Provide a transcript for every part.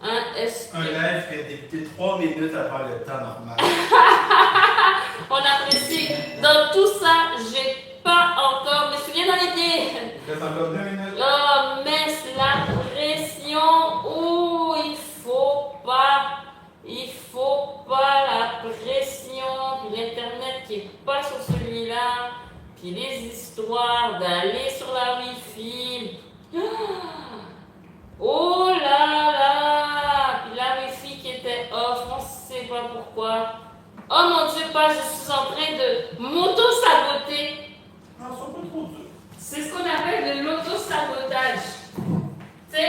Un live qui a débuté 3 minutes avant le temps normal. On apprécie. Dans tout ça, j'ai pas encore. Je me souviens dans l'idée. Il reste encore 2 minutes. Oh, mais la pression. Oh, il faut pas. La pression. Puis l'Internet qui est pas sur celui-là. Puis les histoires d'aller sur la Wi-Fi. Oh là là! Puis la Wi-Fi qui était off, on ne sait pas pourquoi. Oh mon Dieu, pas, je suis en train de m'auto-saboter. Non, ils sont pas trop durs. C'est ce qu'on appelle de l'auto-sabotage. Tu sais,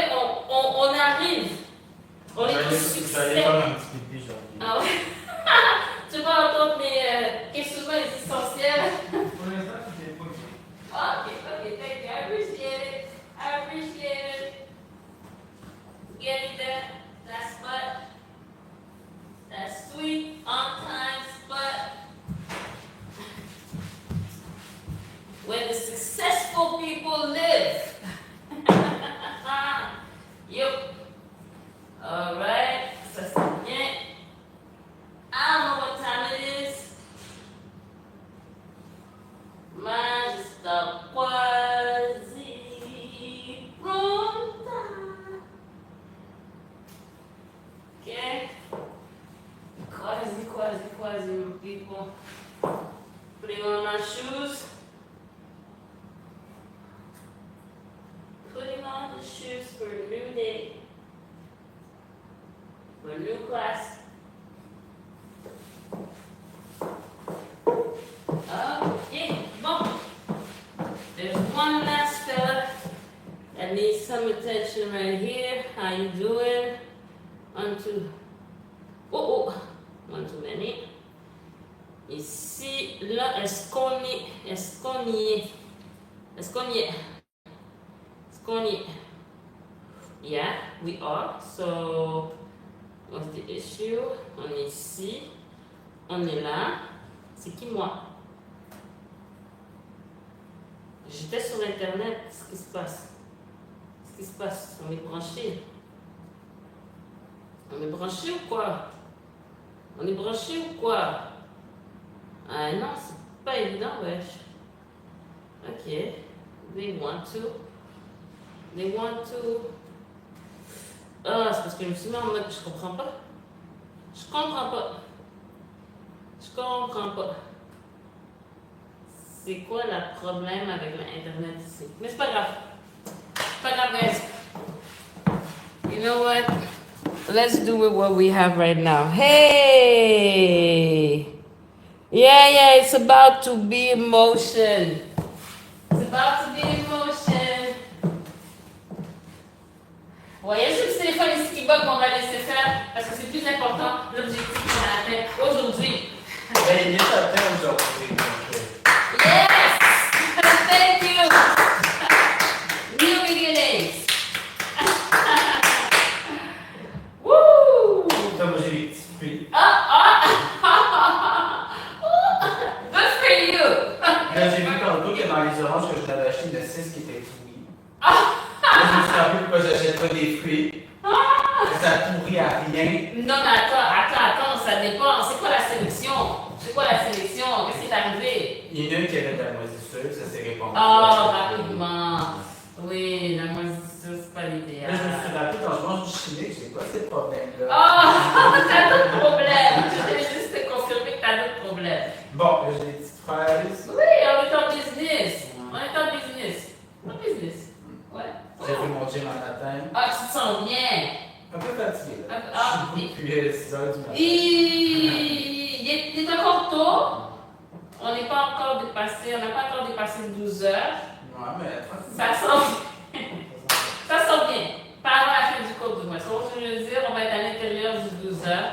on arrive. On est au J'allais succès. faire un petit pipi, genre. Ah ouais? Tu vas entendre mes questionnements existentiels. Pour l'instant, tu t'es pas dit. Okay, thank you. I appreciate it. Getting that spot. That sweet, on time spot. Where the successful people live. Yup. Alright, ça c'est bien. I don't know what time it is. Mas está quase pronta. Okay? Quase, people. Putting on my shoes. Putting on the shoes for a new day. For a new class. Okay, bon. There's one last fella that needs some attention right here. How you doing? 1, 2. Oh, one too many. Ici, là, est-ce qu'on y est? Yeah, we are. So, what's the issue? On est ici. On est là. C'est qui moi? J'étais sur Internet. Qu'est-ce qui se passe? On est branché. On est branché ou quoi? Ah non, c'est pas évident, wesh. Ok. They want to. Ah, c'est parce que je me suis mis en mode, je comprends pas. C'est quoi le problème avec l'Internet ici? Mais c'est pas grave, guys. You know what? Let's do with what we have right now. Hey! Yeah, it's about to be in motion. Ouais, il y a juste le téléphone ici qui bug qu'on va laisser faire parce que c'est plus important l'objectif qu'on a atteint aujourd'hui. Ben, il est atteint aujourd'hui. Yes! Thank you! New beginnings! Woo! Ça, moi, j'ai les petits fruits. Good for you! Là, j'ai vu tantôt que dans les oranges que je t'avais acheté, il y en a 6 qui étaient pourris. Là, je me suis rappelé pourquoi j'achète pas des fruits. Ça pourrit à rien. Non, mais attends, ça dépend. C'est quoi la sélection? Qu'est-ce qui est arrivé? Il y en a une qui avait de la moisissure, ça s'est répandu. Oh, rapidement. Oui, la moisissure, c'est pas Là, l'idéal. je me suis rappelé quand je mange du chimique, j'ai pas ces problèmes-là. Oh, t'as d'autres problèmes. Je voulais juste te confirmer que t'as d'autres problèmes. Bon, là, j'ai des petites fraises. Oui, on est en business. Ouais. J'ai fait mon gym en matin. Ah, tu te sens bien. Un peu fatigué, là. Ah, Je suis depuis 6 heures du matin. Il est encore tôt. On n'a pas encore dépassé 12 heures. Ouais, mais Ça sent bien. Pas avant la fin du cours du mois. Ce que je veux dire, on va être à l'intérieur du 12 heures.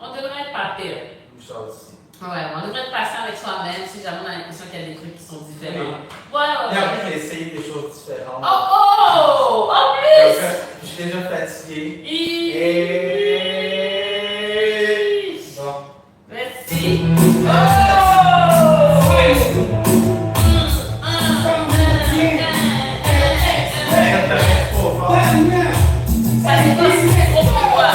On devrait être pas pire. Une chose aussi. Ouais, on devrait être patient avec soi-même si jamais on a l'impression qu'il y a des trucs qui sont différents. Et Ouais. après, j'ai essayé des choses différentes. Oh! En plus! Je suis déjà fatigué. Bon. Merci. Ça dépend si c'est trop pour moi.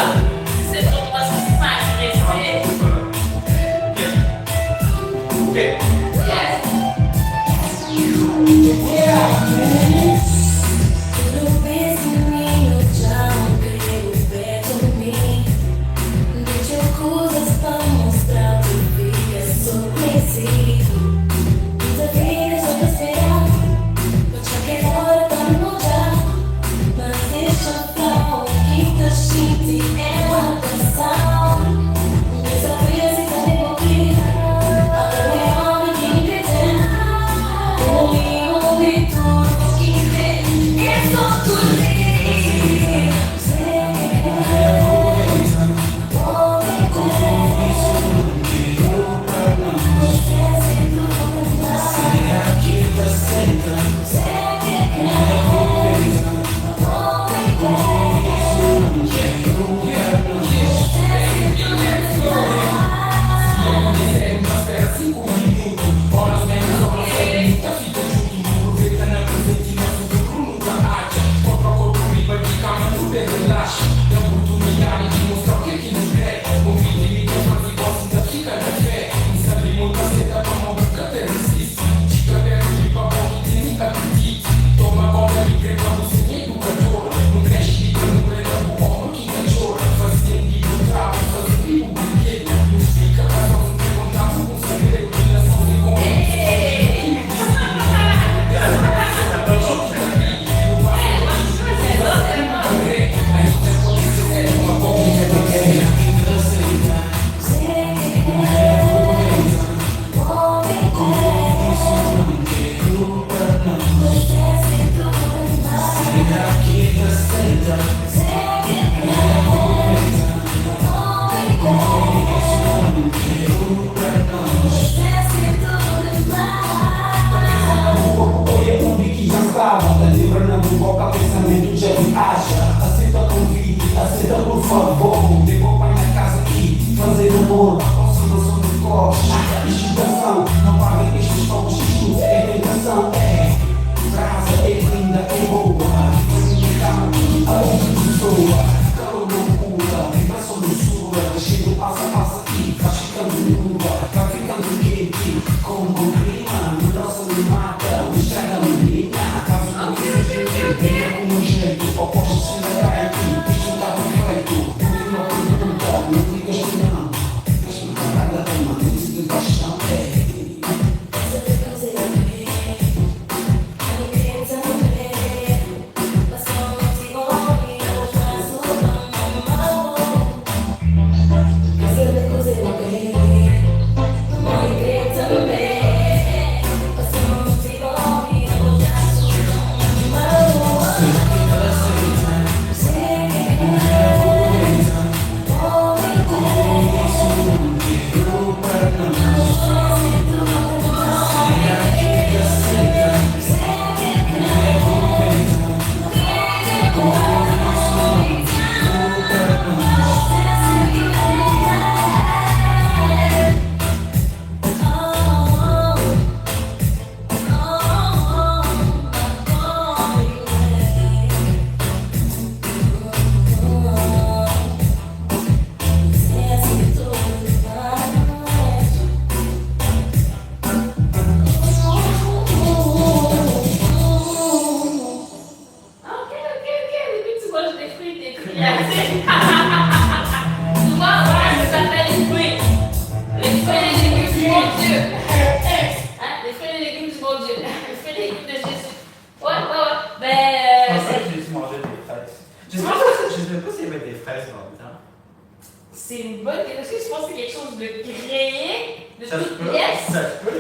C'est une bonne question. Est-ce que tu penses que c'est quelque chose de créé, de Ça se toute peut, pièce? ça se peut.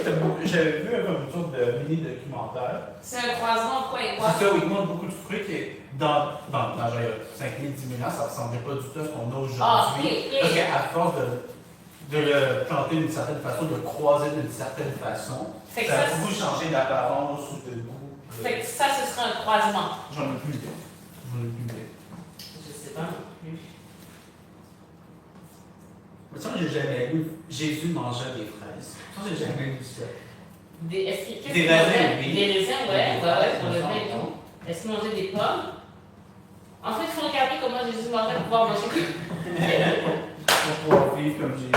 J'avais vu comme une sorte de mini-documentaire. C'est un croisement quoi et quoi? C'est ça, où il montre beaucoup de fruits qui, dans genre, il y a 5 000, 10 000 ans, ça ne ressemblait pas du tout à ce qu'on a aujourd'hui. Ah, ok. Parce qu'à force de le planter d'une certaine façon, de le croiser d'une certaine façon, Fait que ça a ça, beaucoup changé d'apparence ou de goût. Fait que ça, ce serait un croisement. J'en ai plus idée. Je sais pas non plus. Mais ça, j'ai jamais vu Jésus manger des fraises. Ça, j'ai jamais vu ça. Qu'est-ce Des qu'il raisins, mangeait? oui. Des raisins, ouais, pour le vin et raisins. tout. Est-ce qu'il mangeait des pommes? En fait, il faut regarder comment Jésus mangeait pour pouvoir manger. Pour pouvoir vivre comme Jésus.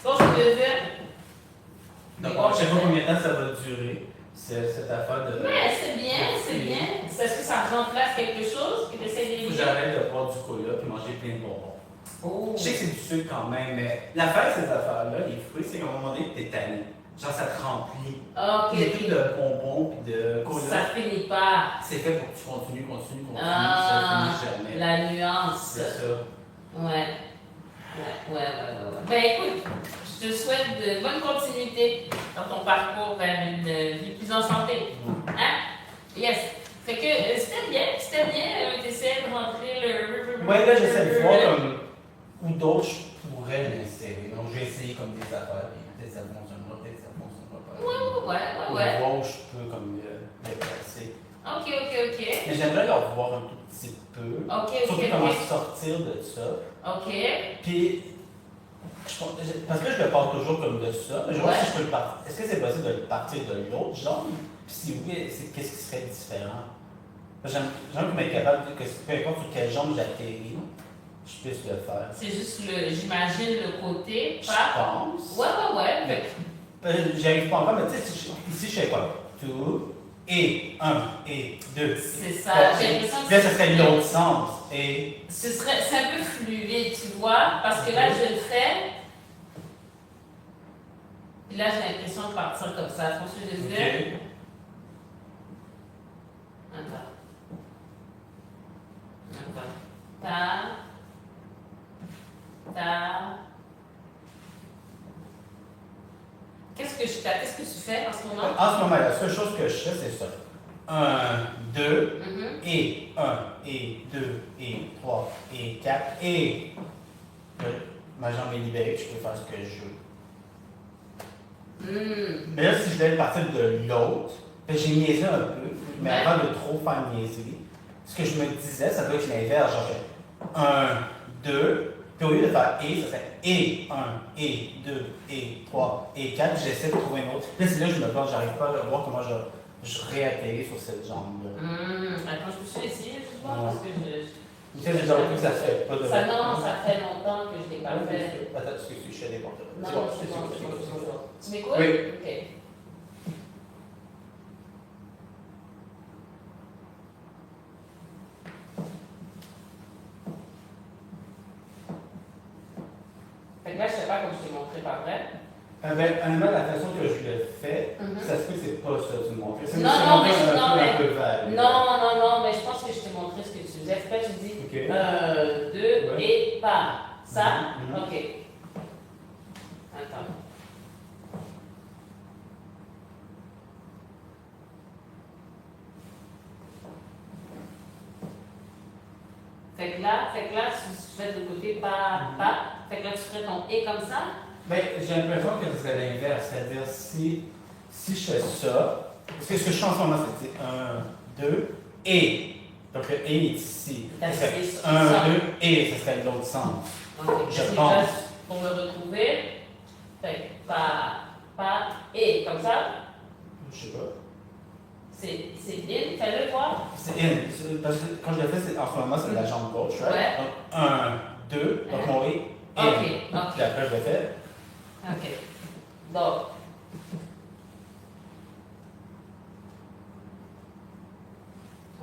C'est ce que je veux dire. Donc, je ne sais pas combien de temps ça va durer, cette affaire de. Mais c'est bien, c'est bien. Est-ce que ça remplace quelque chose que tu essaies Il faut que d'éviter? j'arrête de boire du cola et manger plein de bonbons. Oh. Je sais que c'est du sucre quand même, mais l'affaire de ces affaires-là, les fruits, c'est qu'à un moment donné, t'es tanné. Genre, ça te remplit. Ok. Il y a plus de bonbons et de cola. Ça finit pas. C'est fait pour que tu continues, Ah, ça finit jamais. la nuance. C'est ça. Ouais. Ben écoute, je te souhaite de bonne continuité dans ton parcours vers une vie plus en santé. Hein? Yes. Fait que c'était bien, t'essayais de rentrer le... Ouais, là, j'essaie de voir comme où d'autres je pourrais l'insérer. Donc, j'ai essayé comme des affaires, puis peut-être ça fonctionnera, peut-être ça fonctionnera pas. Ouais. Voir où je peux comme les placer. Ok. Mais j'aimerais leur voir un tout petit peu. Surtout comment sortir de ça. Ok. Puis, parce que je le parle toujours comme de ça, mais je vois si je peux le partir. Est-ce que c'est possible de le partir de l'autre genre? Puis si oui, qu'est-ce qui serait différent? J'aime être capable que peu importe sur quelle jambe j'atterris, je puisse le faire. C'est juste j'imagine le côté. Je pense. Ouais. J'y arrive pas encore, mais tu sais, ici je fais quoi? Tout, et 1, et 2. C'est ça, j'ai l'impression que là, ça serait l'autre sens. Et. c'est un peu fluide, tu vois, parce que là, je le fais. Puis là, j'ai l'impression de partir comme ça. Tu vois ce que je veux dire? Okay. Attends. Qu'est-ce que tu fais en ce moment? En ce moment, la seule chose que je fais, c'est ça. 1, 2, et 1, et 2, et 3, et 4, et ma jambe est libérée, je peux faire ce que je veux. Mais là, si je devais partir de l'autre, j'ai niaisé un peu, mais avant de trop faire niaiser, ce que je me disais, ça doit être l'inverse. Genre, 1, 2, puis au lieu de faire et, ça serait et 1, et 2, et 3, et 4, j'essaie de trouver une autre. Là, c'est là que je me plante, j'arrive pas à voir comment je réatterris sur cette jambe-là. Attends, je peux essayer, je vois, parce que j'ai déjà vu que ça se fait pas de. Non, ça fait longtemps que je l'ai pas fait. Attends, excuse-moi, je suis allé voir. Non, c'est bon. Tu m'écoutes? Oui. Ok. Fait que là, je sais pas comme je t'ai montré, pas vrai? Honnêtement, la façon que je le fais, ça se peut que c'est pas ça que tu me montres. C'est Non, un peu vague. Non, mais je pense que je t'ai montré ce que tu faisais. Après, tu dis 1, 2 et pas. Ça? Ok. Attends. Fait que là, tu fais de côté pas. Fait que là, tu ferais ton et comme ça? Ben, j'ai l'impression que ce serait l'inverse. C'est-à-dire, si je fais ça, parce que ce que je fais en ce moment, c'est 1, 2, et. Donc le et est ici. Ça serait 1, 2, et ça serait l'autre sens. Okay. Je pense. Pour me retrouver, fait que pas, et comme ça. Je sais pas. C'est in, fais-le voir. C'est in. Parce que quand je le fais, en ce moment, c'est la jambe gauche, right? Ouais. Donc 1, 2, donc mon et. Ok. Puis après, je le fais. Ok. Donc.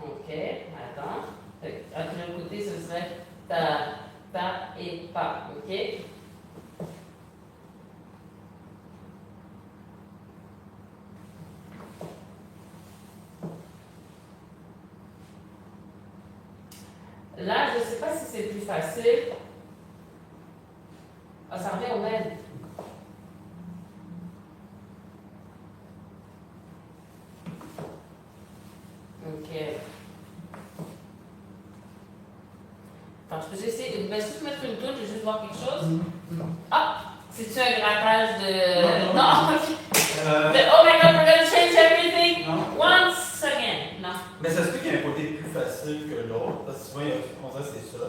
Ok, attends. Après le côté, ce serait ta et pas. Ok? Là, je ne sais pas si c'est plus facile. Ah, ça revient au même. Ok. Attends, je peux essayer. Ben, si tu mettre une touche, je vais juste voir quelque chose. Ah! C'est-tu un grattage de. Non! Oh my god, we're gonna change everything! Once again! Non. Mais ça se peut qu'il y ait un côté plus facile que l'autre, parce que souvent, on dirait que c'est ça.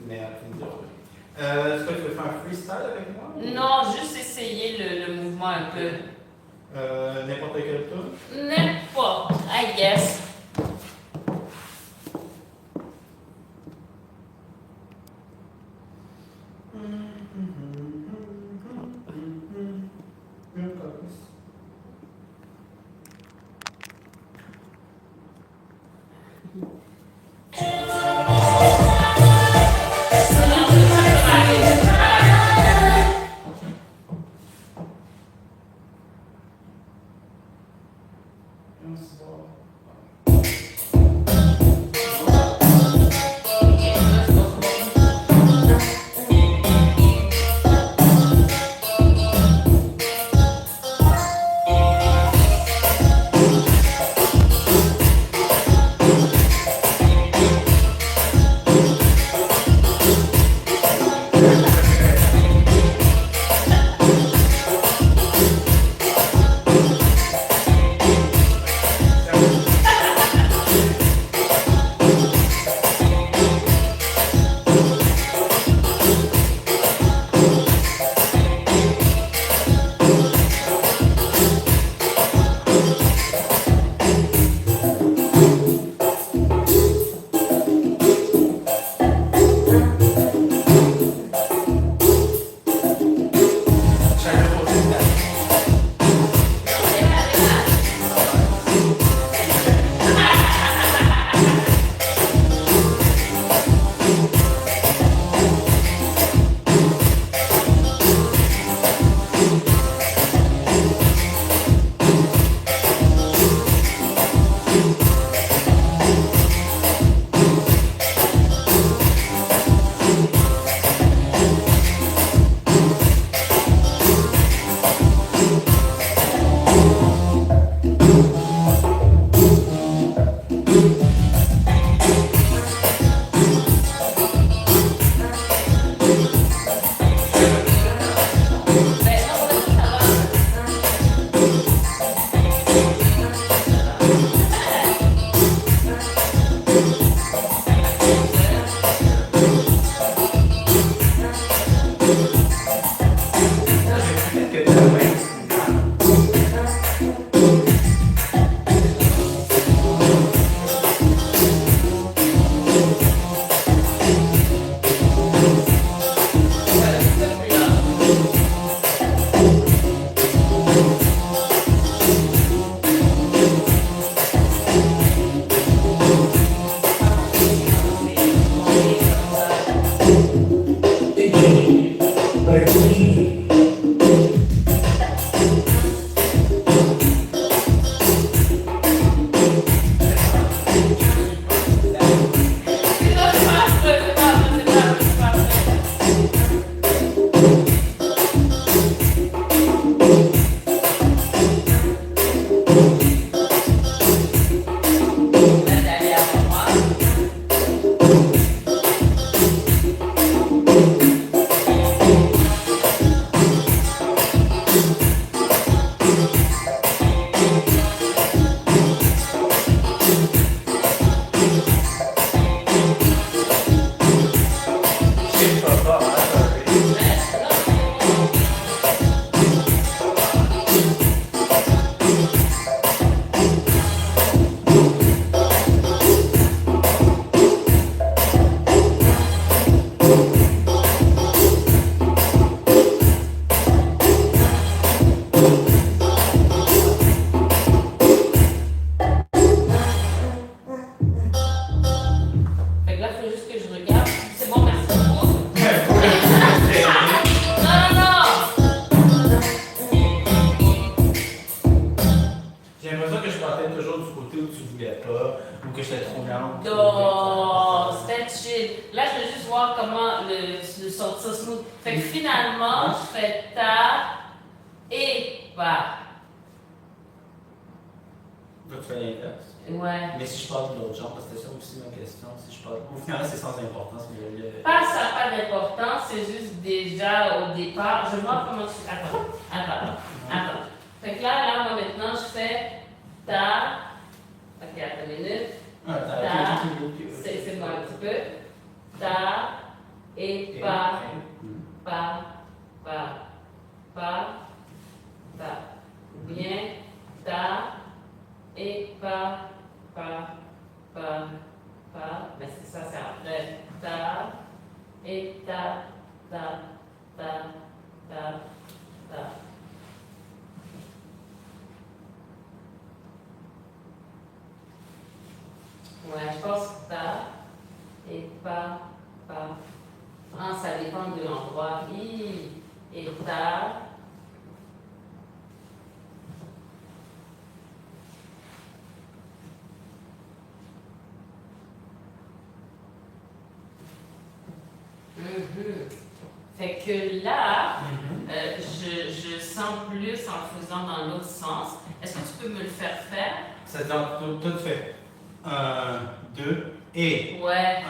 Mais est-ce que tu veux faire un freestyle avec moi? Non, juste essayer le mouvement un peu. N'importe quel tour? N'importe, I guess. Fait que là, il faut juste que je regarde. C'est bon, merci beaucoup. Non! J'ai l'impression que je partais toujours du côté où tu voulais pas, ou que j'étais trop lente. Non, c'était chill. Là, je veux juste voir comment le sortir smooth. Fait que finalement, je fais ta et va. Donc tu fais l'inverse. Ouais. Mais si je parle de l'autre genre, c'était ça aussi ma question. Si je parle. Au final, c'est sans importance, mais Pas ça n'a pas d'importance, c'est juste déjà au départ. Je vois comment tu. Attends. Fait que là, moi maintenant, je fais ta. Ok, attends une minute. C'est bon un petit peu. Ta et pas. Bien. Ta et pas. Mais c'est ça, c'est après. Ta et ta. Ouais, je pense ta et pas. Ah, ça dépend de l'endroit. Et ta. Fait que là, je sens plus en faisant dans l'autre sens. Est-ce que tu peux me le faire faire? Ça donc tout fait 1, 2 et Ouais.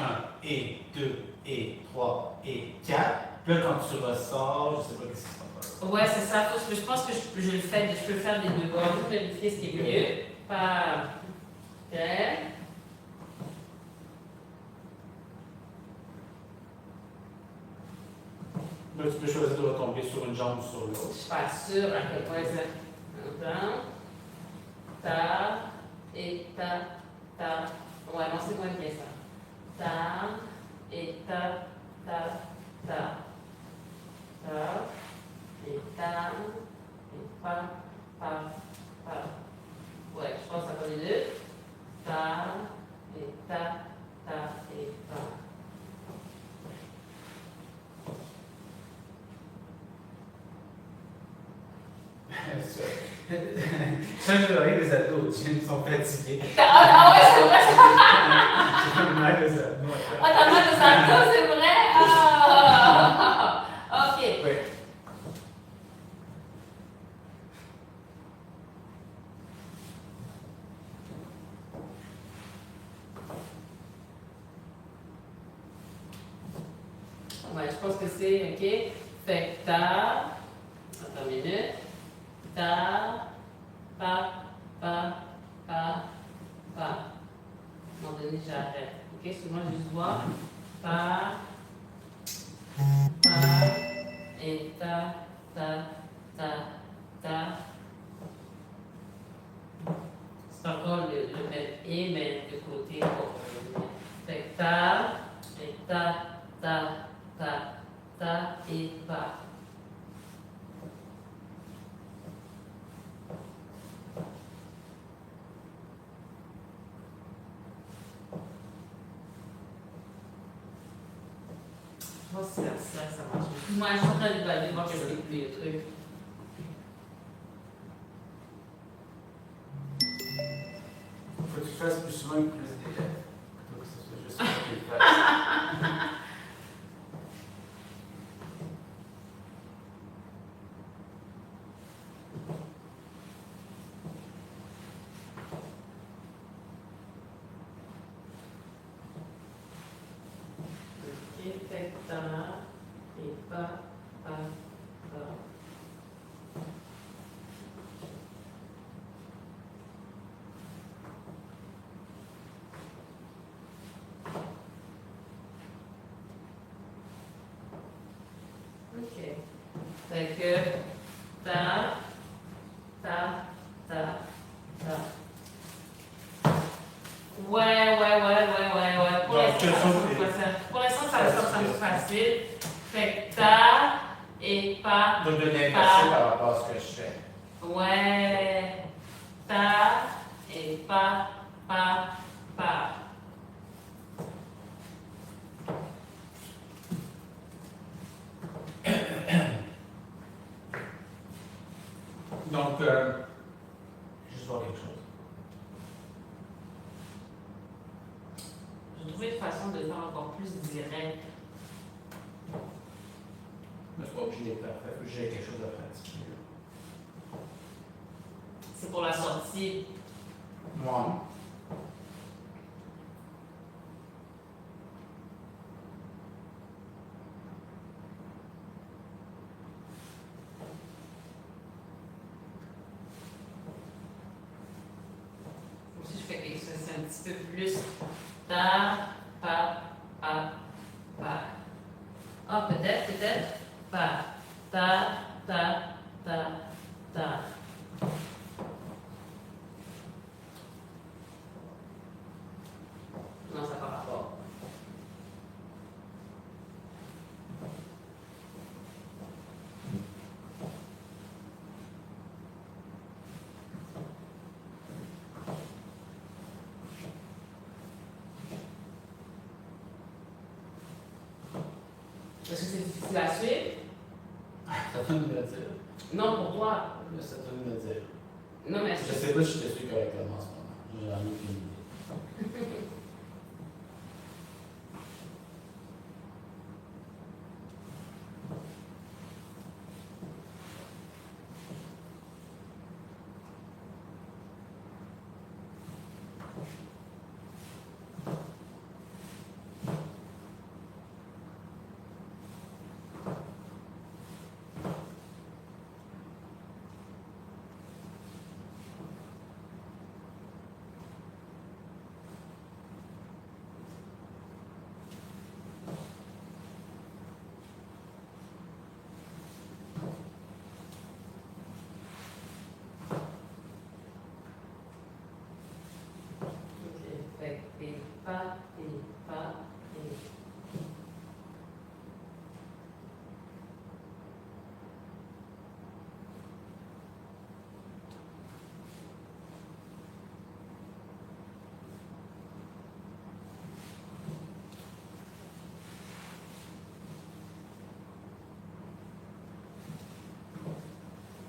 1 et 2 et 3 et 4. Puis là, quand tu ressors, je sais pas qu'est-ce qui se passe. Ouais, c'est ça. Je pense que je le fais, je peux le faire des deux bords. Je vais vérifier ce qui est mieux. Pas. Ok. Là, tu peux choisir de retomber sur une jambe ou sur l'autre. Je suis pas sûre à quel point c'est. Attends. Ta et ta. Ouais, non, c'est moins bien ça. Ta et ta. Ta et ta et pas. Ouais, je pense que ça va les deux. Ta et ta et pas. Ça, je vais les ados, ils sont fatigués. Ah ouais, c'est vrai! J'ai mal aux ados. Ah, t'as mal aux ados, c'est vrai? Ah! Ok. Oui. Ouais, je pense que c'est ok. Fait que ta. Attends une minute. Ta. Pa. À un moment donné, j'arrête. Ok, souvent, je juste voir. Pa. Et ta. C'est encore le même et, mais de côté. Fait que ta. Et ta. ta, ta et pa. Je pense que c'est ça marche. Moi, je suis en train d'évaluer, voir qu'est-ce qui est le truc. Faut que tu fasses plus souvent et plus d'élèves. Plutôt que ce soit juste moi qui le fasse. Ok, fait que ta et pa, pa, pa. Ok. Fait que ta, ta, ta, ta. Ouais. Pour Donc, l'instant, quels sont ça les- va faire. Pour l'instant, ça va être plus facile. Fait que ta et pa. Donc, de l'inverser par rapport à ce que je fais. Ouais. Ta et pa, pa, pa. Donc, juste voir quelque chose. J'ai trouvé une façon de le faire encore plus direct. Mais c'est pas obligé d'être parfait. Faut que j'ai quelque chose à pratiquer. C'est pour la sortie. Moi. Aussi, je fais quelque chose, c'est un petit peu plus. Ta, pa, pa, pa. Ah, peut-être. Pa, ta, ta, ta, ta. Non, ça part rapport. Est-ce que c'est difficile à suivre? Ça te donne de me dire. Non, pour toi. Mais ça te donne de me dire. Non, mais Je sais pas si je te suis correctement en ce moment. J'ai jamais aucune idée. Ok, fait que et pas, et pas, et.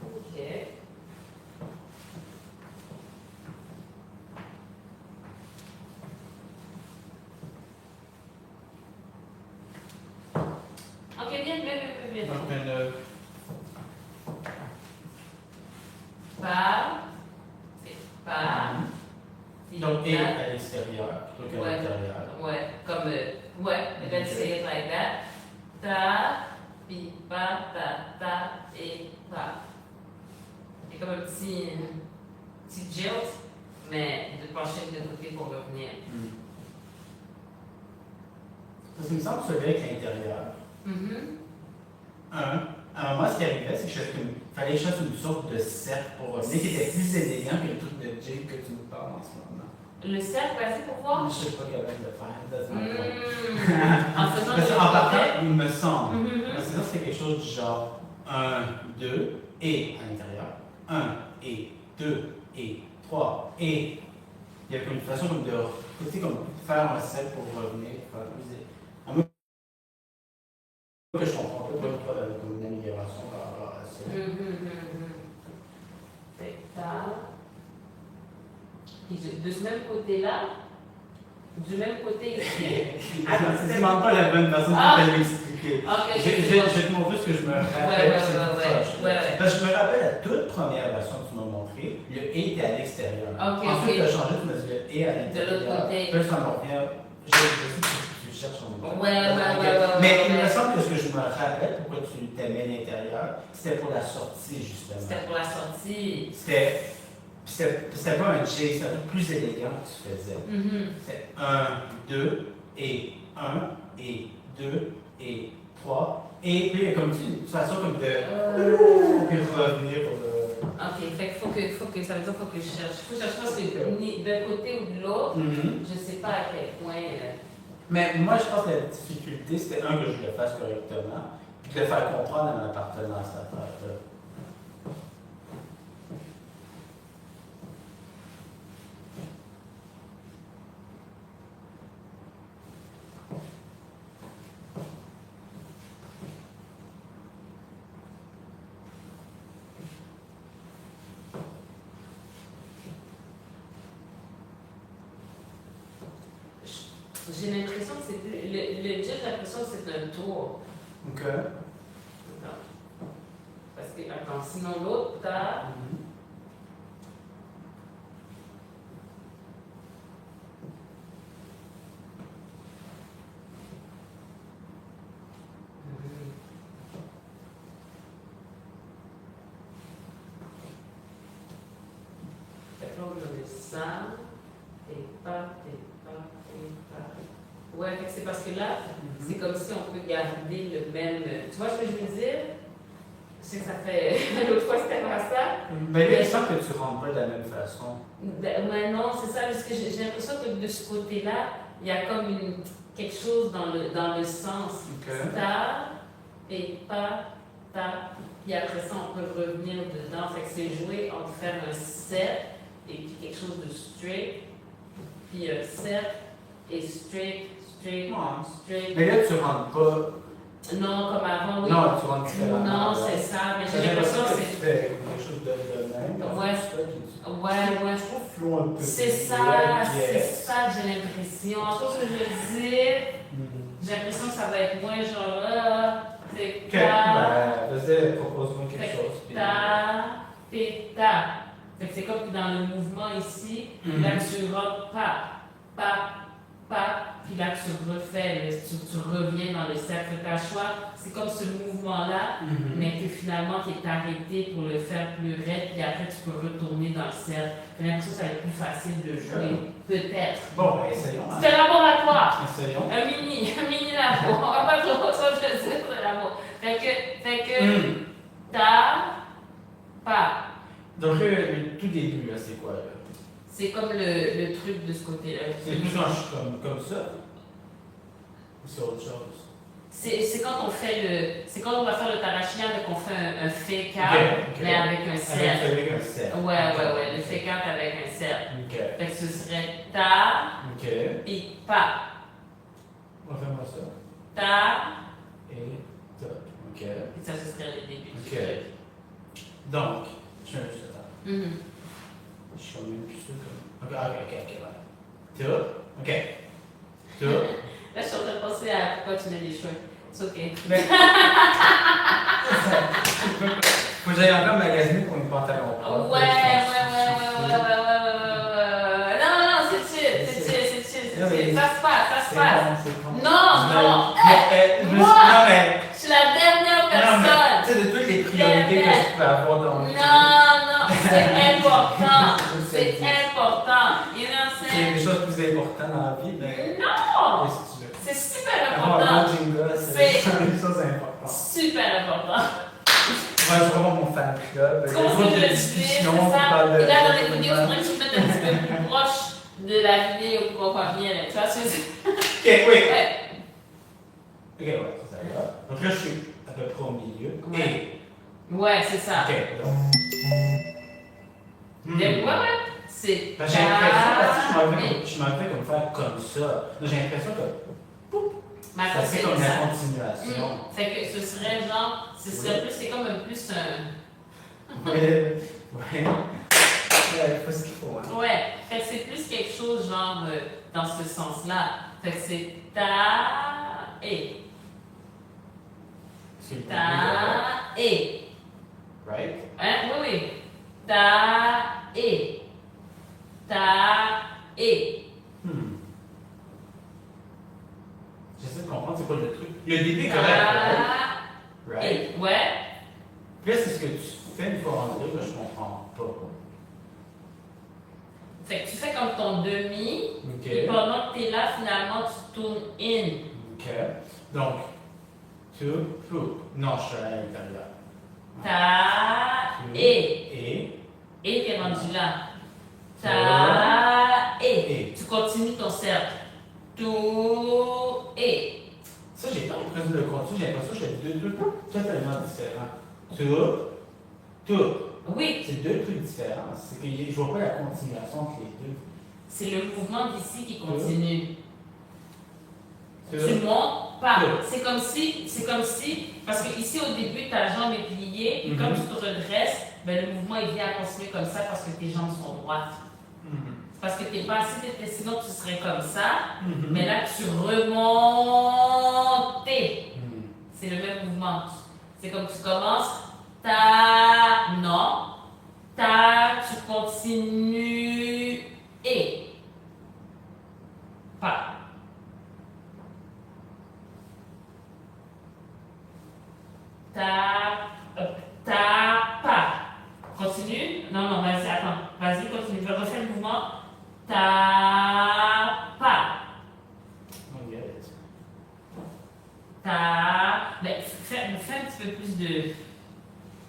Ok. Ok, bien. Donc, une Pas, c'est pas. donc, et à l'extérieur plutôt qu'à Ouais. l'intérieur. Ouais, comme, ouais, let's say it like that. Ta, pi, pa, ta, et pa. C'est comme un petit jilt, mais de pencher de côté pour revenir. Parce qu'il me semble que celui avec l'intérieur. À un moment, ce qui arrivait, c'est que fallait que je fasse une sorte de cercle pour revenir qui était plus élégant que le truc de Jake que tu nous parles en ce moment. Le cercle, c'est pour voir? Je sais pas capable de le faire. En faisant Parce le qu'en partant, côté. il me semble. Mhm. Sinon, c'est quelque chose du genre 1, 2, et à l'intérieur. 1, et 2, et 3, et. Il y a une façon comme de, tu sais, comme faire un set pour revenir. À moi, que je comprends pas comme une amélioration par rapport à ça. Fait que t'as. Puis de ce même côté-là, du même côté ici. Attends, c'est vraiment pas la bonne façon de l'expliquer. Ok, Je vais te montrer ce que je me rappelle. Ouais. Parce que je me rappelle la toute première version que tu m'as montrée, le et était à l'extérieur. Ok, Ensuite, tu as changé, tu m'as dit le et à l'intérieur. De l'autre côté. Puis ça me revient. Je sais que tu cherches son nom. Ouais. Mais il me semble que ce que je me rappelle, pourquoi tu t'aimais l'intérieur, c'était pour la sortie, justement. C'était pour la sortie. C'était pas un J, c'était un peu plus élégant que tu faisais. C'était 1, 2, et 1, et 2, et 3, et puis comme tu une façon comme de puis revenir pour le. Ok, fait qu'il faut que ça veut dire faut que je cherche. Faut que je cherche d'un côté ou de l'autre. Je sais pas à quel point. Mais moi, je pense que la difficulté, c'était que je le fasse correctement, puis de le faire comprendre à ma partenaire cette affaire-là. J'ai l'impression que c'est plus. Le jet, j'ai l'impression que c'est un tour. OK. Parce que, attends, sinon l'autre, t'as. Fait que là, on a ça. Et pas. Ouais, fait que c'est parce que là, c'est comme si on peut garder le même. Tu vois ce que je veux dire? Je sais que ça fait. L'autre fois, c'était pas ça. Mais là, il semble que tu ne rentres pas de la même façon. Ouais, non, c'est ça, parce que j'ai l'impression que de ce côté-là, il y a comme quelque chose dans le sens. Ta et pas, ta. Puis après ça, on peut revenir dedans. Fait que c'est jouer entre faire un set et puis quelque chose de straight. Puis set et straight. Mais là, tu ne rentres pas. Non, comme avant, oui. Non, tu rentres différemment. Non, c'est ça, mais j'ai l'impression que c'est. quelque chose de même. Ouais. Je trouve flou un peu. C'est ça que j'ai l'impression. Je pense que je veux dire. J'ai l'impression que ça va être moins genre là. C'est vas-y, propose-moi quelque chose. Ta. Fait que c'est comme dans le mouvement ici, là tu rentres pas, puis là tu refais, tu reviens dans le cercle cachois. C'est comme ce mouvement-là, mais que finalement qui est arrêté pour le faire plus raide, puis après tu peux retourner dans le cercle. J'ai l'impression que ça va être plus facile de jouer, peut-être. Bon, essayons. C'est un laboratoire. Essayons. Un mini labo. On va pas trop ça, je sais, c'est un labo. Fait que, pas. Donc, le tout début, là, c'est quoi, là? C'est comme le truc de ce côté-là. C'est plus comme ça? Ou c'est autre chose? C'est quand on fait c'est quand on va faire le tarachien, qu'on fait un fécal, mais avec un cercle. Avec un cercle. Ouais, le fécal avec un cercle. Fait que ce serait ta, et pas. On va faire ça. Ta, et ta. Et ça, ce serait le début du truc. Donc, je fais juste ça. Je suis quand même plus sûr comme. Ok, ouais. Ok. Ta. Là, je suis en train de penser à pourquoi tu mets les cheveux. C'est ok. Mais. Faut que j'aille encore magasiner pour une pantalon. Ouais. Non, c'est chill. Ça se passe. Non. Moi, je suis la dernière personne. Tu sais, de toutes les priorités que tu peux avoir dans le. Non, c'est important. C'est important. You know what I'm C'est saying? des choses plus importantes dans la vie, mais. Non! C'est super important. C'est une chose importante. Super important. Moi, je vais avoir mon fan club. Comment c'est que je le dis, c'est ça? Et là, dans les vidéos, il faudrait que tu te mettes un petit peu plus proche de la vidéo pour qu'on voit bien. Tu vois ce que c'est? Ok, oui. Ok, ouais, c'est ça. Là. Donc là, je suis à peu près au milieu. Ouais. Ouais, c'est ça. Ok, donc. Ouais, ouais. C'est J'ai l'impression, parce que et. je m'en fais comme faire comme ça. J'ai l'impression que Mais ça après, fait c'est comme ça. la continuation. Fait que ce serait genre, ce serait plus, c'est comme un plus un. Ouais, ouais. Ouais, pas ce qu'il faut, hein. Ouais, fait que c'est plus quelque chose genre dans ce sens-là. Fait que c'est ta et. C'est Ta et. Right? Hein? Oui, oui. Ta et. Ta et. J'essaie de comprendre c'est quoi le truc. Le début est correct, right? Ta Right? et. Ouais. Puis là, c'est ce que tu fais une fois rentré, que je comprends pas. Fait que tu fais comme ton demi. Ok. Et pendant que tu es là, finalement, tu tournes in. Ok. Donc, tu, pou. Non, je suis à l'intérieur. Ta Tu, et. et, Et t'es rendu là. Ta et. Tu continues ton cercle. Tout et. Ça, j'ai pas l'impression de le continuer, j'ai l'impression que j'ai deux trucs totalement différents. Tout. Oui, C'est deux trucs différents. C'est que je vois pas la continuation entre les deux. c'est le mouvement d'ici qui continue. Tu, Tu montes pas. Tout. C'est comme si, parce que ici au début, ta jambe est pliée, et comme tu te redresses, ben, le mouvement il vient à continuer comme ça parce que tes jambes sont droites. C'est parce que t'es pas assez d'été, sinon tu serais comme ça, mais là tu remontes. C'est le même mouvement. C'est comme tu commences, non, tu continues, et, pas. Pas. Continue. Non, vas-y, attends. Vas-y, continue. Je vais refaire le mouvement. Pas. Mais fais un petit peu plus de.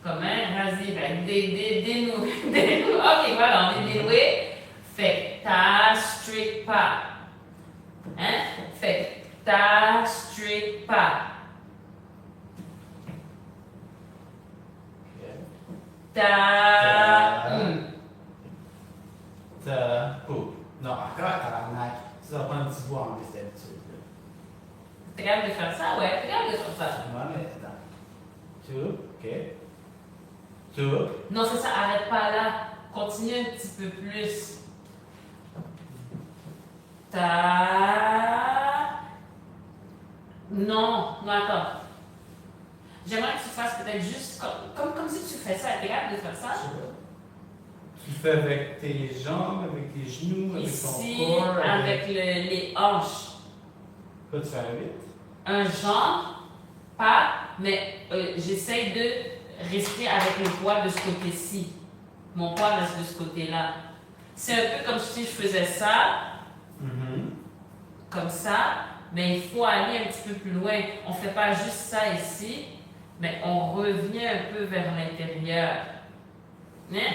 Comment? Vas-y, dénouer. Ok, voilà, on est dénoué. Fait straight pas. Hein? Fait straight pas. Pou. Non, encore tabarnak. Ça va prendre un petit bout en plus d'habitude. T'es capable de faire ça? Ouais, t'es capable de faire ça. Ouais, mais attends. Tout, ok. Tout. Non, c'est ça, arrête pas là. Continue un petit peu plus. Non, attends. J'aimerais que tu fasses peut-être juste comme si tu fais ça. T'es capable de faire ça? Tu le fais avec tes jambes, avec tes genoux, avec Ici, ton corps. avec les hanches. Quoi, tu fais un 8? Un jambe, pas, mais j'essaye de rester avec le poids de ce côté-ci. Mon poids reste de ce côté-là. C'est un peu comme si je faisais ça, comme ça, mais il faut aller un petit peu plus loin. On ne fait pas juste ça ici, mais on revient un peu vers l'intérieur. Hein?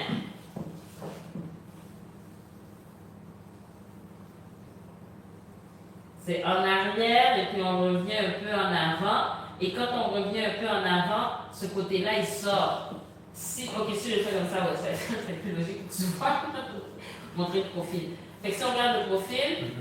C'est en arrière et puis on revient un peu en avant. Et quand on revient un peu en avant, ce côté-là, il sort. Si je fais comme ça, ouais, c'est plus logique que tu vois. Montrer le profil. Fait que si on regarde le profil,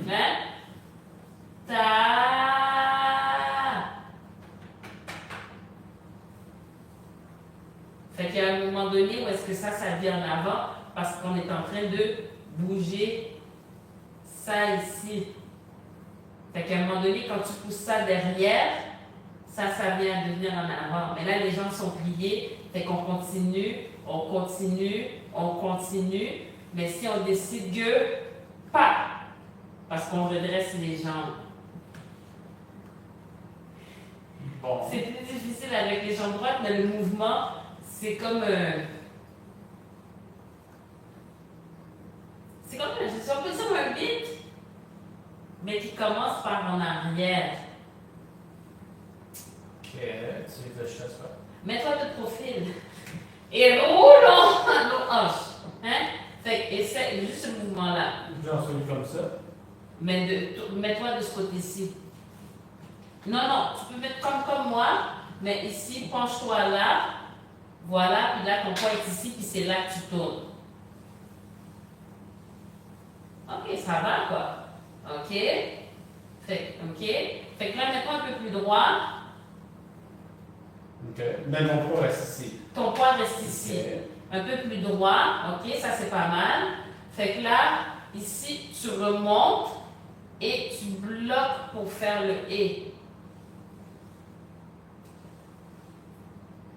Fait qu'il y a un moment donné où est-ce que ça vient en avant parce qu'on est en train de bouger ça ici. Fait qu'à un moment donné, quand tu pousses ça derrière, ça vient devenir en avant. Mais là, les jambes sont pliées, fait qu'on continue. Mais si on décide que, pas, parce qu'on redresse les jambes. Bon. C'est plus difficile avec les jambes droites, mais le mouvement, c'est comme c'est comme on peut dire un beat, mais qui commence par en arrière. Ok, tu veux que je fasse quoi? Mets-toi de profil. Et roule nos hanches. Hein? Fait que essaie juste ce mouvement-là. J'en suis comme ça. Mais mets-toi de ce côté-ci. Non, non, tu peux mettre comme moi, mais ici, penche-toi là. Voilà, puis là, ton poids est ici, puis c'est là que tu tournes. Ok, ça va, quoi. Ok. Ok. Fait que là, mets-toi un peu plus droit. Ok. Mais mon poids reste ici. Ton poids reste ici. Okay. Un peu plus droit. Ok, ça c'est pas mal. Fait que là, ici, tu remontes et tu bloques pour faire le et.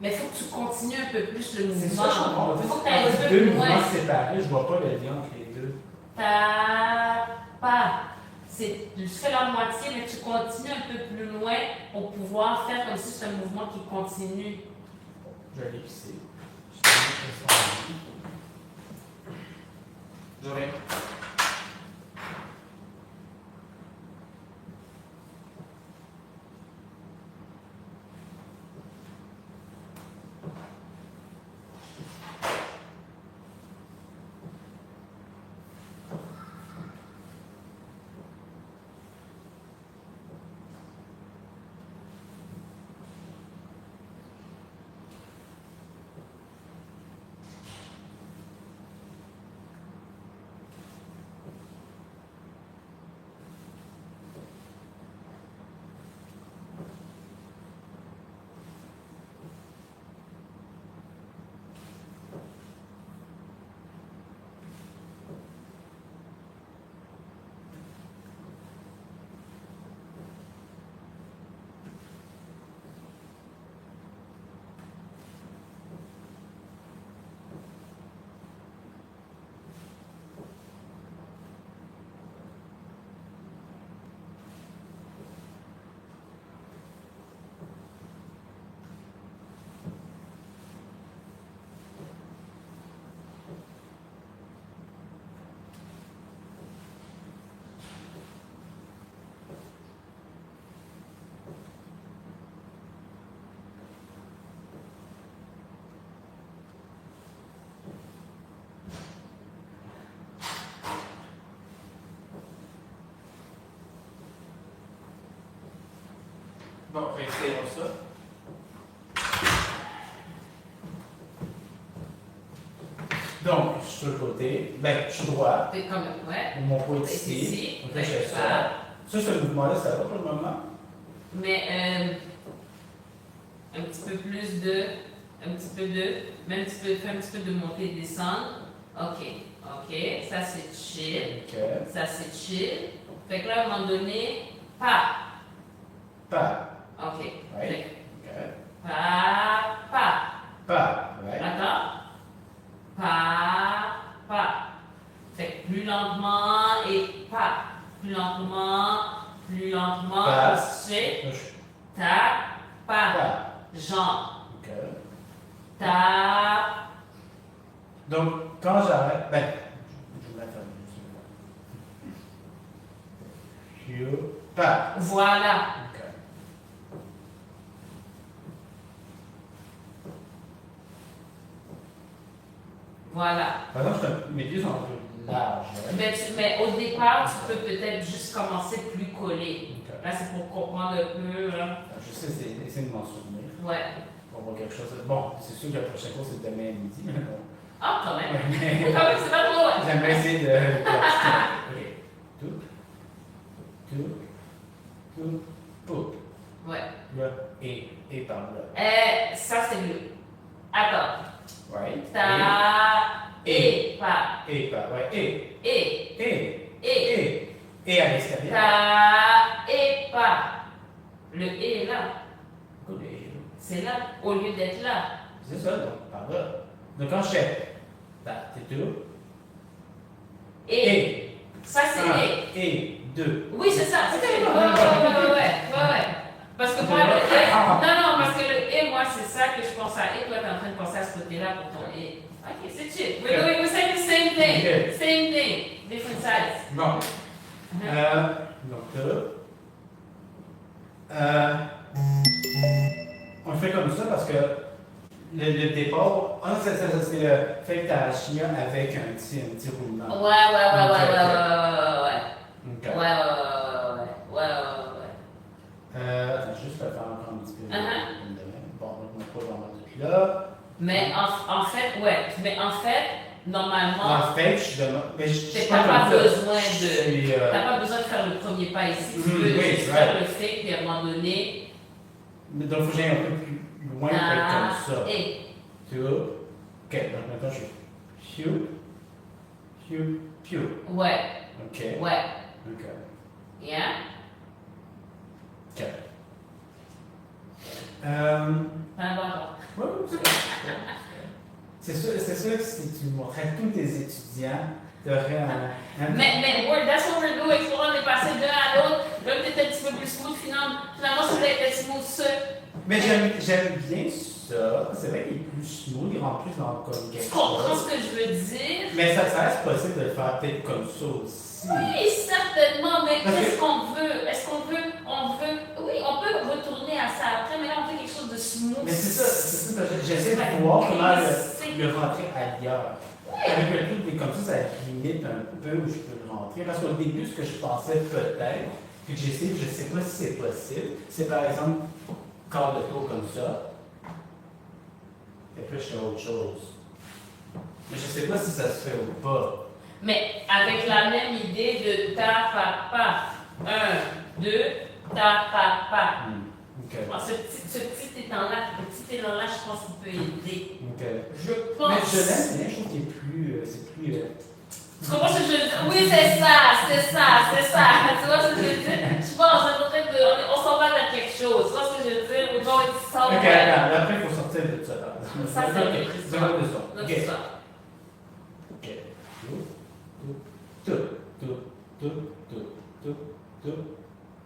Mais il faut que tu continues un peu plus le mouvement. C'est ça, je comprends. Il faut que tu ailles un peu deux plus loin. mouvements séparés, je vois pas le lien entre les deux. T'as pas. Tu fais la moitié, mais tu continues un peu plus loin pour pouvoir faire comme si c'est un mouvement qui continue. Je l'ai ici. J'aurais. Bon, réessayons ça. Donc, je suis sur le côté. Ben, je suis droit. Fais comme, ouais. Mon poids est C'est ici. ici. Donc là, je fais ça. Ça, ce mouvement-là, ça va pour le moment? Mais un petit peu plus de. Un petit peu de. Même un petit peu, fais un petit peu de montée et descendre. Ok. Ok. Ça, c'est chill. Ok. Ça, c'est chill. Fait que là, à un moment donné, pas. Pas. Ok. Ouais. Fait Ok. que pas. Pas. Ouais. Attends. Pas. Fait que plus lentement et pas. Plus lentement. Pas. C'est Là, je- ta, pas. Pas. Genre. Ok. Ta. Donc, quand j'arrête, ben, je vais mettre un you, pas. Voilà. Ok. Voilà. Par exemple, mes pieds sont un peu larges. Hein? Mais au départ, tu peux peut-être juste commencer plus collé. Ok. Là, c'est pour comprendre un peu. Là. Je sais, c'est essayer de m'en souvenir. Ouais. Pour voir quelque chose. Bon, c'est sûr que le prochain cours, c'est demain à midi, mais bon. Ah, quand même. Mais- Quand même, c'est pas trop loin. J'aimerais essayer de. Ok. Tout, poup. Ouais. Là, et par là. Ça, c'est le. Attends. Right. Ta. Et. Pas. Et par, ouais, Et. et. Et à l'extérieur. Ta. Et. Pas. Le et est là. Pourquoi les- C'est là. Au lieu d'être là. C'est ça, donc, par là. Donc, quand je fais. C'est tout. Et. Ça, c'est Un, et. et, deux. Oui, c'est ça. C'est ça. Ouais. Parce que moi, le et. Non, parce que le et, moi, c'est ça que je pense à et. Toi, t'es en train de penser à ce côté-là pour ton et. Ok, c'est chill. We're saying the same thing. Okay. Same thing. Different sides. Bon. Donc, on fait comme ça parce que le départ, c'est le fait que tu as chien avec un petit roulement. Ouais. Ok. Attends, juste le faire encore un petit peu. Uh-huh. Bon, on va pas vraiment depuis là. Mais en fait, ouais. Mais en fait, normalement, En fait, je demande. Mais je t'as pas comme ça. besoin Je de. suis, T'as pas besoin de faire le premier pas ici. Tu peux oui, juste right. faire le fake, puis à un moment donné. Mais donc, il faut que j'aille un peu plus loin pour être comme ça. Et. Tu vois? Ok, donc maintenant je suis. Piou. Piou. Piou. Ouais. Ok. Ouais. Ok. Yeah. Ok. Un bon genre. Ouais, c'est sûr que si tu montrais à tous tes étudiants, tu aurais un Mais that's what we're doing. On est passé d'un à l'autre. Là, peut-être un petit peu plus smooth. Finalement, ça va être smooth, ça. Mais j'aime bien ça. C'est vrai qu'il est plus smooth, il rentre plus dans comme quelque Tu comprends chose. ce que je veux dire? Mais ça reste possible de le faire peut-être comme ça aussi. Oui, certainement, mais Parce que- qu'est-ce qu'on veut? Est-ce qu'on veut, oui, on peut retourner à ça après, mais là on fait quelque chose de smooth. Mais c'est ça, j'essaie de voir comment le rentrer ailleurs. Avec le truc comme ça limite un peu où je peux le rentrer. Parce qu'au début, ce que je pensais peut-être, puis que j'essaie, je ne sais pas si c'est possible, c'est par exemple, quart de tour comme ça, et puis je fais autre chose. Mais je ne sais pas si ça se fait ou pas. Mais avec la même idée de ta, pa. 1, 2, ta, pa. Ok. Bon, ce petit élan-là, je pense qu'il peut aider. Ok. Je Mais pense. je l'aime bien, je trouve qu'il est plus. C'est plus. Tu comprends ce que je veux dire? Oui, c'est ça. Tu vois ce que je veux dire? Je pense, on s'en va vers quelque chose. Tu vois ce que je veux dire? We're going Ok, somewhere. attends, après, il faut sortir de ça. Ça, c'est ok. notre histoire. De ça. Notre Ok. histoire. Ok. Tout.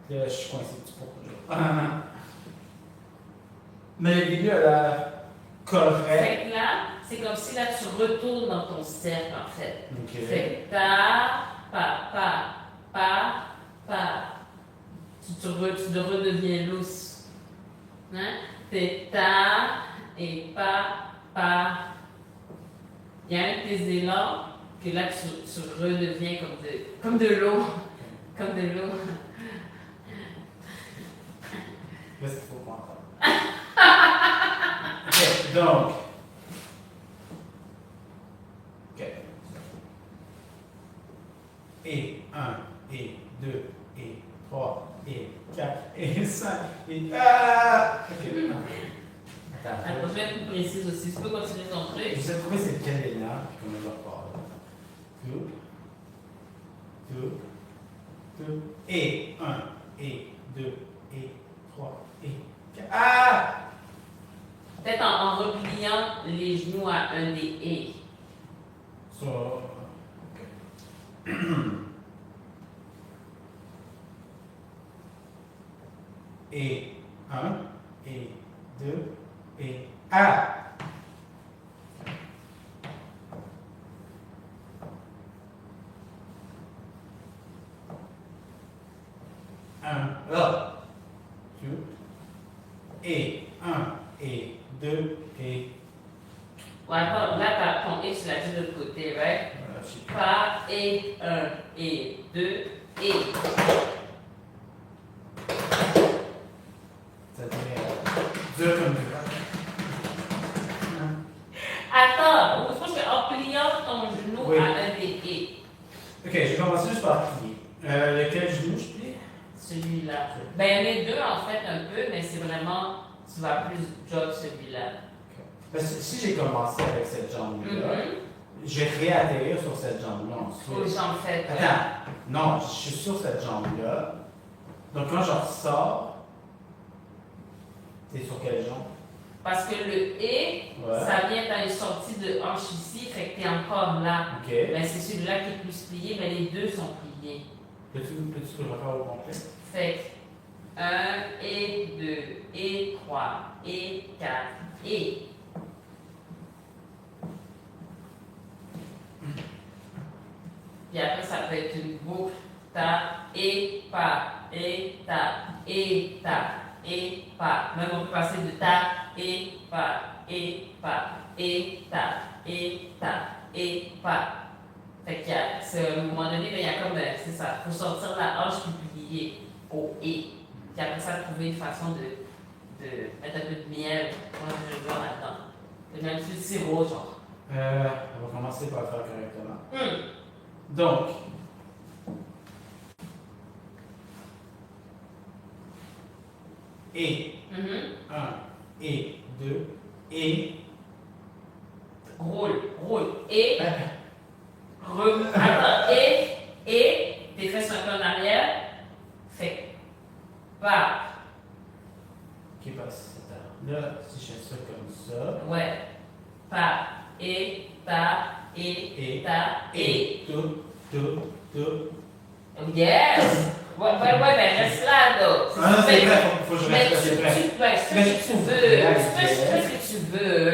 Là, je suis coincé du pour. Mais le début a l'air correct. Fait que là, c'est comme si là tu retournes dans ton cercle en fait. Ok. Fait que ta, pa. Tu redeviens lousse. Hein? C'est ta et pa. Il y a un de tes élans que là tu redeviens comme de l'eau. Comme de l'eau. Là, c'est trop content. Ok, donc. Ok. Et 1, et 2, et 3, et 4, et 5, et. Ah! Ok. La Attends. prochaine est plus précise aussi. Tu peux continuer ton truc. J'essaie de trouver c'est lequel est là, puis comment je vais repart. Tout. Et 1, et 2, et 3, et 4. Ah! Peut-être en repliant les genoux à un des et. Ça. Ok. Et 1, et 2, et. Ah! Là. Et 1, et 2, et. Ouais, attends, là, t'as ton et, tu l'as dit de l'autre côté, right? Voilà, je sais pas. Pas et 1 et 2 et. Ça devient dur comme du Attends, je pense qu'en pliant ton genou Oui. à un des et. Ok, je vais commencer juste par plier. Lequel genou je plie? Celui-là. Ben, les deux, en fait, un peu, mais c'est vraiment, tu vas plus job celui-là. Parce que si j'ai commencé avec cette jambe-là, Mm-hmm. je vais réatterrir sur cette jambe-là Faut ensuite. j'en fais. Attends, non, je suis sur cette jambe-là. Donc quand je ressors, t'es sur quelle jambe? Parce que le et, Ouais. ça vient dans une sortie de hanche ici, fait que t'es encore là. Ok. Ben, c'est celui-là qui est plus plié, mais les deux sont pliés. Peux-tu le refaire au complet? Fait que 1 et 2 et 3 et 4 et. Puis après, ça peut être une boucle. Ta et pa et ta et ta et pa. Même on peut passer de ta et pa et pa et ta et ta et pa. Fait qu'il y a, à un moment donné, il y a comme, c'est ça, il faut sortir la hanche puis plier au et. Puis après ça, trouver une façon de mettre un peu de miel, moi je veux là-dedans. Et même du sirop, genre. On va commencer par le faire correctement. Donc, et 1, et 2, et. Roule. Et. Attends, et. Tes fesses un peu en arrière. Fait. Pas. Qui passe cette là, si je fais ça comme ça. Ouais. Pas. Et. Ta. Et. Ta. Et. Tout. Yes! Ouais, mais reste là, donc. Ah non, c'est vrai, faut que je Mais reste, c'est vrai. fais ce que tu veux. Fais ce que tu veux.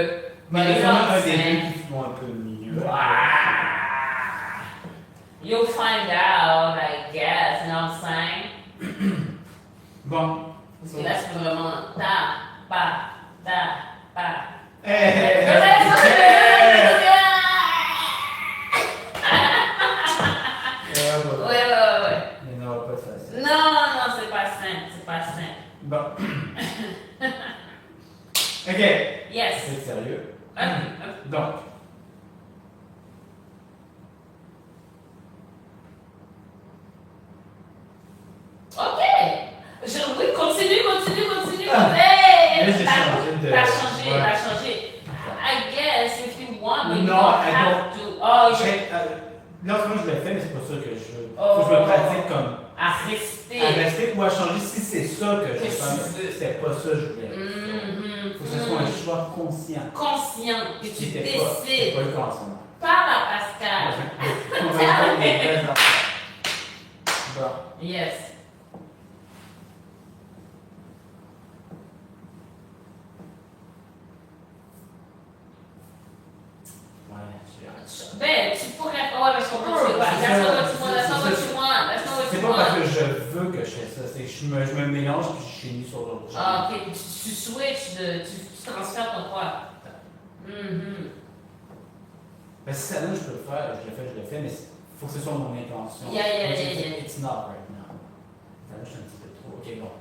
Mais il y a quand même un c'est- début qui font un peu mieux. You'll find out, I guess, you know what I'm saying? Bon. Parce que là, c'est vraiment ta. Ouais. Mais non, pas facile. Non, c'est pas simple. Bon. Ok. Yes. C'est sérieux. Donc. Ok. Oui, continue. Ah. Hey, Là, j'ai changé de. T'as changé. Ouais. I guess if you want, but you Non, don't I have to. Oh, Là, moi, je l'ai fait, mais c'est pas ça que je veux. Faut que je me pratique comme. à rester. À rester ou à changer si c'est ça que je Qu'est-ce que fais. tu veux? C'était pas ça que je voulais. Faut que ce soit un choix conscient. Conscient que tu C'était décides. pas le cas en ce moment. Parle à Pascal. On va faire des vraies affaires. Bon. Yes. Ouais, j'ai hâte. Ben, tu pourrais. Ouais, mais je comprends ce que tu veux. That's not what C'est you pas want. parce que je veux que je fais ça, c'est que je me mélange puis je finis sur l'autre chose. Ah, ok. Tu switches, tu transfères ton poids. Ben, si ça donne, je peux le faire, je le fais, mais il faut que ce soit mon intention. Yeah. It's not right now. Là, je suis un petit peu trop. Ok, bon.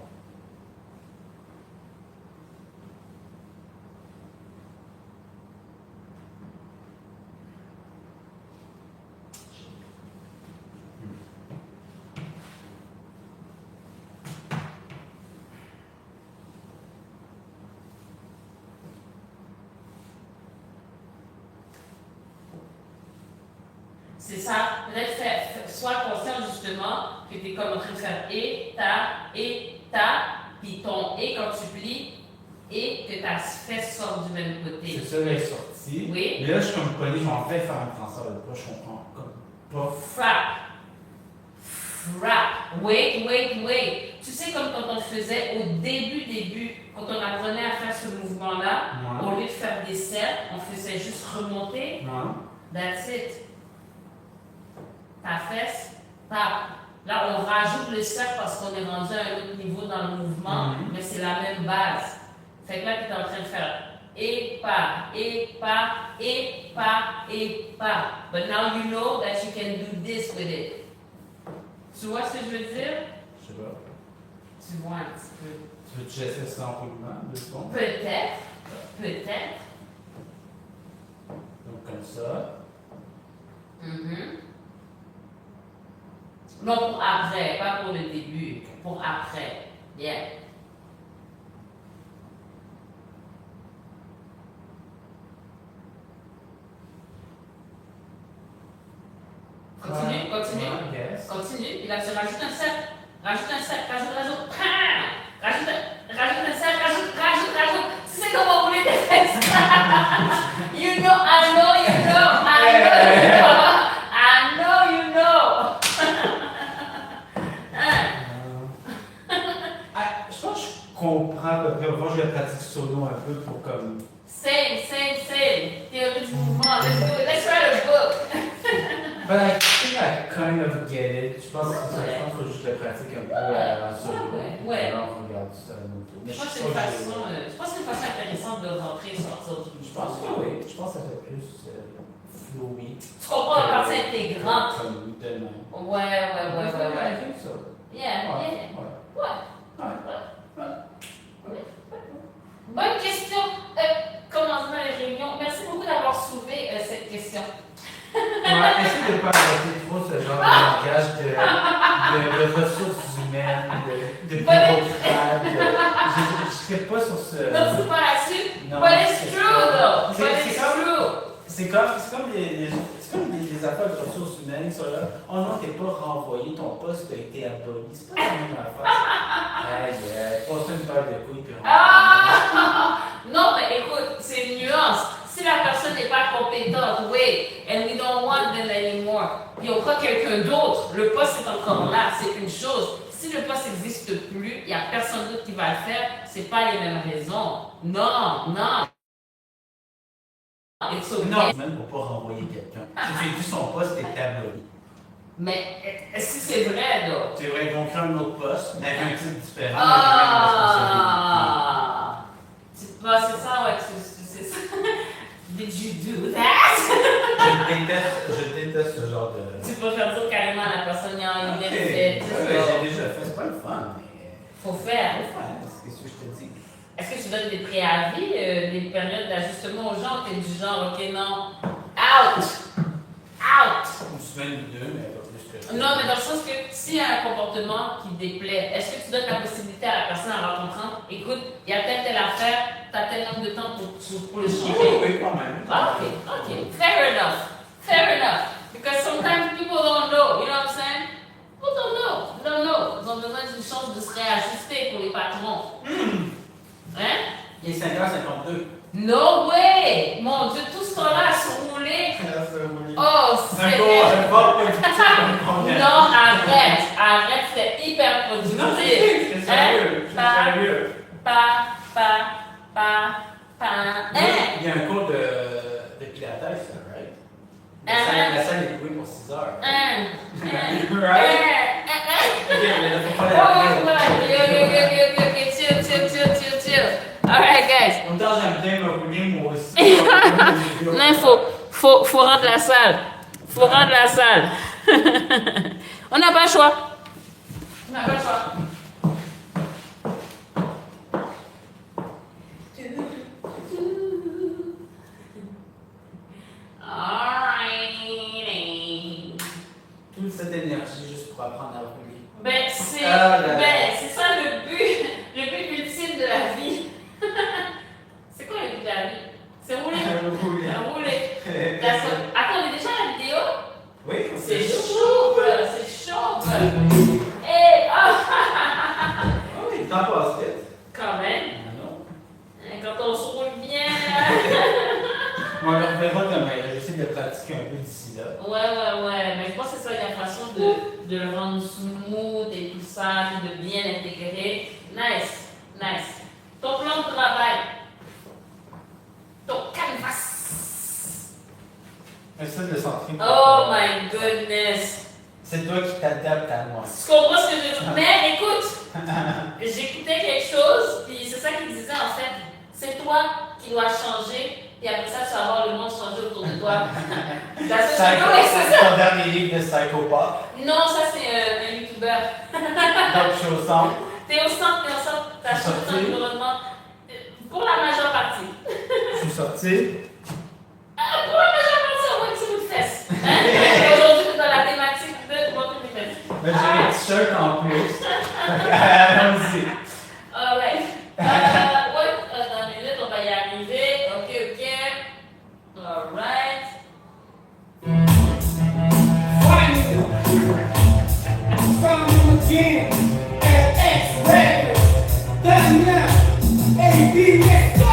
C'est ça. Peut-être sois conscient justement que tu es comme en train de faire et ta, puis ton et quand tu plies, et que ta fesse sort du même côté. C'est ça, elle est sortie. Oui. Mais là, je suis comme pogné, je vais en fait faire un transfert de poids, je comprends comme pas. Frappe. Wait. Tu sais, comme quand on faisait au début, quand on apprenait à faire ce mouvement-là, au lieu de faire des cercles, on faisait juste remonter. That's it. Ta fesse, tape. Là, on rajoute le cercle parce qu'on est rendu à un autre niveau dans le mouvement, mais c'est la même base. Fait que là, tu es en train de faire et pas. But now you know that you can do this with it. Tu vois ce que je veux dire? Je sais pas. Tu vois un petit peu. Tu veux que j'essaie ça en roulement, 2 secondes? Peut-être. Donc, comme ça. Non, pour après, pas pour le début. Pour après. Bien. Continue. Yes. Continue. Puis là, tu rajoutes un cercle. Rajoute. Rajoute un cercle. Rajoute. Tu sais comment rouler tes fesses. I know you know. Je pense que je comprends à peu près. Moi, je le pratique solo un peu pour comme. Same. Théorie du mouvement. Let's do it. Let's write a book. But I think I kind of get it. Je pense qu'il faut juste le pratiquer un peu en solo. Ouais. Alors, on regarde ça à nouveau. Je pense que c'est une façon intéressante de rentrer et sortir du Je pense que oui. Je pense que ça fait plus fluide. Tu comprends la partie intégrante. Comme tellement. Ouais. I think so. Yeah. Ouais. Ouais. Bonne question. Commencement les réunions. Merci beaucoup d'avoir soulevé cette question. Ouais, essaye de ne pas arrêter trop ce genre de langage de ressources humaines, de bureaucrate. Je ne serais pas sur ce. Non, c'est pas là-dessus. Non, But it's c'est true pas- though. c'est- But c'est it's comme- true. C'est comme les affaires de ressources humaines, ça là. Oh non, t'es pas renvoyé, ton poste a été aboli. C'est pas la même affaire. Aïe, passe une paire de couilles puis on. Non, mais écoute, c'est une nuance. Si la personne n'est pas compétente, oui, and we don't want them anymore, puis on prend quelqu'un d'autre, le poste est encore là, c'est une chose. Si le poste n'existe plus, il n'y a personne d'autre qui va le faire, c'est pas les mêmes raisons. Non, non. It's okay. Non, même pour pas renvoyer quelqu'un. Si tu as vu son poste est aboli. Mais si c'est vrai, là. C'est vrai, ils vont créer un autre poste, mais avec un titre différent, avec la même responsabilité. Ah! C'est ça, ouais, c'est ça. Did you do that? Je déteste ce genre de. Tu peux faire dire carrément à la personne, il Ok. est fait. J'ai déjà fait, c'est pas le fun, mais. Faut faire. C'est ce que je te dis. Est-ce que tu donnes des préavis, des périodes d'ajustement aux gens? T'es du genre, ok, non, out! Out! Une semaine ou deux, mais pas plus que ça. Non, mais dans le sens que s'il y a un comportement qui déplaît, est-ce que tu donnes la possibilité à la personne en rencontrant, écoute, il y a telle affaire, t'as tel nombre de temps pour le changer? Oui, quand même. Okay. Fair enough. Because sometimes people don't know, you know what I'm saying? People don't know. Ils ont besoin d'une chance de se réajuster pour les patrons. Hein? Il est 5h52. No way! Mon Dieu, tout ce temps-là à se rouler. Oh, c'est... Non, arrête, c'est hyper productif. Non, c'est sérieux. Il y a un cours de pilates, right? La salle est louée pour 6 heures. Right? Ok, mais là, faut pas Chill. Alright, guys. En même temps, j'aime bien me rouler, moi aussi. Non, il faut rendre la salle. On n'a pas le choix. Alright. Toute cette énergie juste pour apprendre à rouler. Ben, c'est ça le but ultime de la vie. C'est quoi le but de la vie? C'est rouler. Attends, on est déjà à la vidéo? Oui, C'est chaud. Et Oui, t'en passes vite. quand même, Ah non. quand on se roule bien. On le reverra demain. J'essaie de pratiquer un peu d'ici là. Ouais, mais je pense que c'est ça la façon de le rendre smooth et tout ça, de bien intégrer. Nice. Ton plan de travail, ton canvas. Essaie de le centrer. Oh my goodness. C'est toi qui t'adaptes à moi. Tu comprends ce que je veux dire? Mais écoute, j'écoutais quelque chose, puis c'est ça qu'il disait en fait. C'est toi qui dois changer, et après ça, tu vas voir le monde changer autour de toi. Oui, c'est ça. Ton dernier livre de psychopathe. Non, ça c'est un youtubeur. Donc, je suis au centre. T'es au centre, t'as changé ton environnement. Pour la majeure partie. Je suis sorti. Pour la majeure partie, on voit que c'est une fesse. Hein? Aujourd'hui, t'es dans la thématique de montrer mes fesses. Mais j'ai un t-shirt en plus. Allons-y. Alright. Attends une minute, on va y arriver. Ok. Alright. Found again at X Records. Done now. AB, let's go!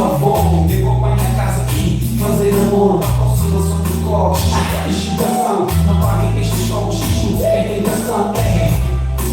favor, me acompanhe a casa aqui. Fazer amor, aproximação do corpo. Excitação, não paguem estes fogos. É tentação,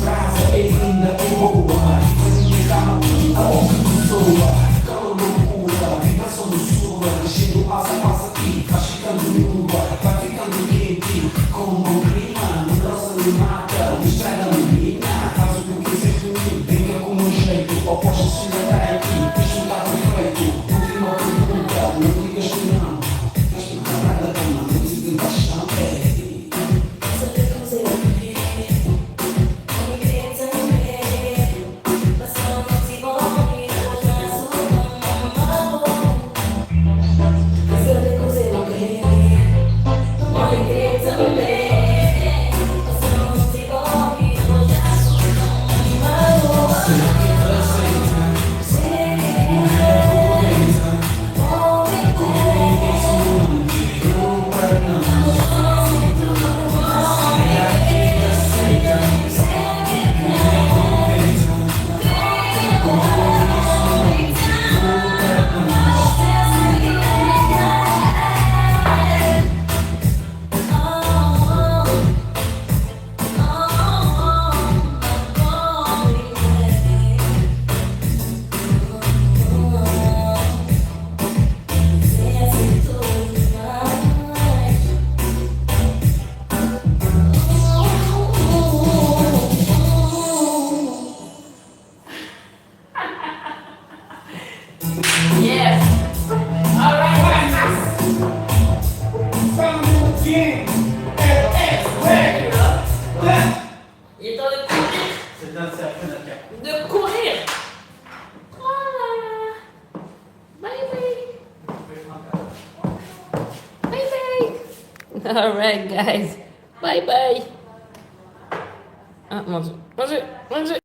brasa, é linda, é boa. Faz minha cama, a boca pessoa. Calma, loucura, vibração do sul. Descendo, passa aqui. Vai ficando nua, vai ficando quente. Como um clima, no nosso me mata. Me estraga a menina, faz o que eu quiser comigo. Brinca com o meu jeito, oposto se levar aqui. Deixa um lado feito, última pergunta. Não digas que não, mas que parada tá na música em paixão. Yes. All right. Family King LX Records. Il est temps de courir. C'est dans sa fenêtre. De courir. Voilà. Bye bye. Bye bye. All right, guys. Bye bye. Ah, mon Dieu. Mon Dieu. Mon Dieu.